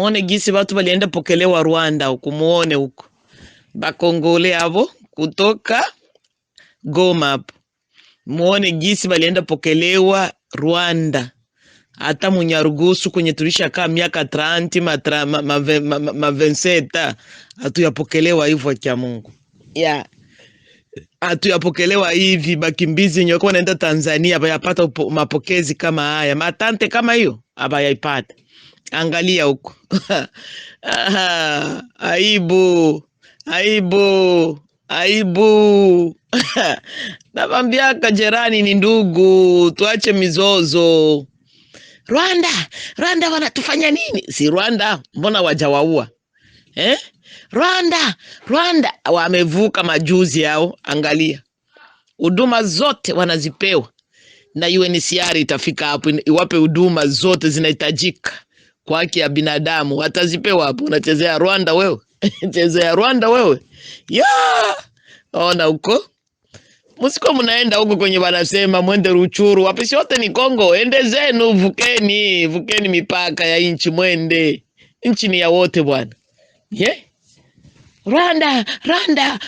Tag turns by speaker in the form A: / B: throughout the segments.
A: muone gisi watu walienda pokelewa Rwanda huko, muone huko bakongole abo kutoka Goma hapo, muone gisi walienda pokelewa Rwanda. Hata Munyarugusu kwenye tulisha kaa miaka 30 ma 27 hatuyapokelewa hivyo cha Mungu. Hatuyapokelewa hivi. Bakimbizi nyoka wanaenda Tanzania bayapata mapokezi kama haya. Matante kama hiyo abayaipata. Angalia huko. Aibu. Nabambiaka jirani ni ndugu, tuache mizozo. Rwanda wanatufanya nini? Si Rwanda, mbona wajawaua? Rwanda wamevuka majuzi yao. Angalia, huduma zote wanazipewa na UNHCR. Itafika hapo iwape huduma zote zinahitajika kwa haki ya binadamu, watazipewa hapo. Unachezea Rwanda wewe? Chezea Rwanda wewe? Ona huko, musiko mnaenda huko kwenye wanasema mwende Ruchuru, wapi yote ni Kongo. Ende zenu, vukeni mipaka ya inchi, mwende. Inchi ni ya wote bwana.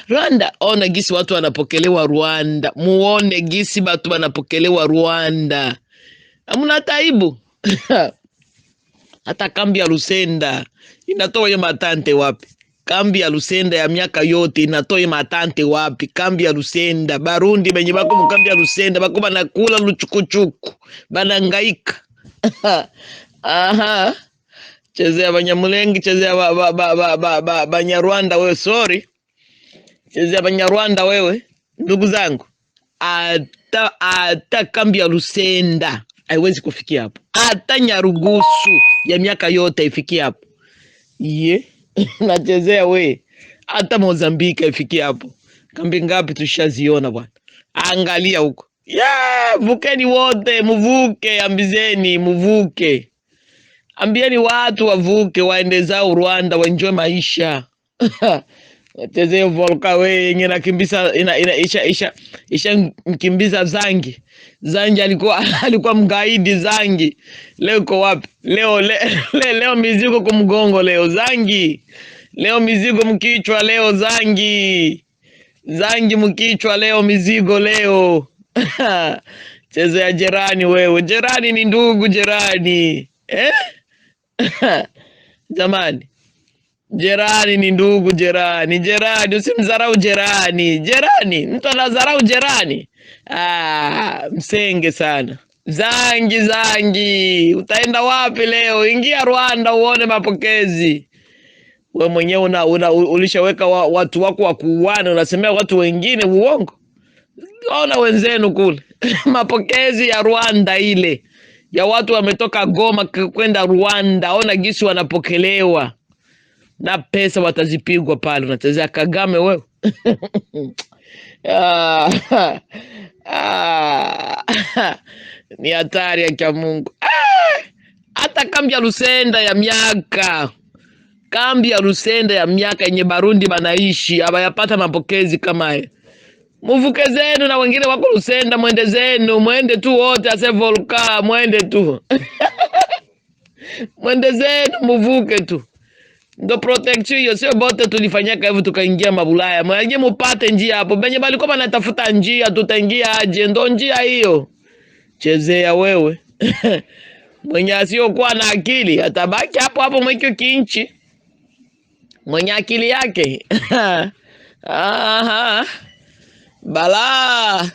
A: Rwanda. Ona gisi watu wanapokelewa Rwanda. Muone gisi watu wanapokelewa Rwanda. Hamuna taibu. Hata kambi ya Lusenda inatoa ya matante wapi? Kambi ya Lusenda ya miaka yote inatoa ya matante wapi? Kambi ya Lusenda, Barundi benye bako mukambi ya Lusenda bako banakula luchukuchuku, banangaika. Chezea Banyamulenge, chezea Banyarwanda wewe, sorry. Chezea Banyarwanda wewe, ndugu zangu. Ata kambi ya Lusenda haiwezi kufikia hapo. Hata Nyarugusu ya miaka yote ifikia hapo. Nachezea we. Hata Mozambika ifikia hapo. Kambi ngapi tushaziona bwana. Angalia huko. Vukeni wote, muvuke, ambizeni, muvuke. Ambieni watu wavuke, waende zao Rwanda, waenjoy maisha. Chezea Volka we, yenye nakimbisa isha mkimbiza Zangi. Zangi alikuwa mgaidi Zangi. Leo uko wapi? Leo mizigo kwa mgongo leo Zangi. Leo mizigo mkichwa leo Zangi. Zangi mkichwa leo mizigo leo. Chezea jirani wewe. Jirani ni ndugu jirani. Jamani. Jirani ni ndugu jirani. Jirani usimdharau jirani. Jirani, mtu anadharau jirani. Msenge sana. Zangi. Utaenda wapi leo? Ingia Rwanda uone mapokezi. Wewe mwenyewe ulishaweka watu wako wa kuuana, unasemea watu wengine uongo. Ona wenzenu kule. Mapokezi ya Rwanda ile. Ya watu wametoka Goma kwenda Rwanda. Ona gisi wanapokelewa. Na pesa watazipigwa pale. Unachezea Kagame wewe. Ni hatari ya kia Mungu. Hata kambi ya Lusenda ya miaka. Kambi ya Lusenda ya miaka yenye Barundi banaishi. Abayapata mapokezi kama haya. Muvuke zenu na wengine wako Lusenda, mwende zenu. Mwende tu wote ase Volka. Mwende tu. Mwende zenu muvuke tu. Ndo protection hiyo, sio bote tulifanyaka hivyo tukaingia mabulaya. Mwenye mupate njia hapo. Benye balikuwa banatafuta njia, tutaingia aje? Ndo njia hiyo. Chezea wewe. Mwenye asiyokuwa na akili atabaki hapo mwekyo kinchi. Mwenye akili yake. Bala.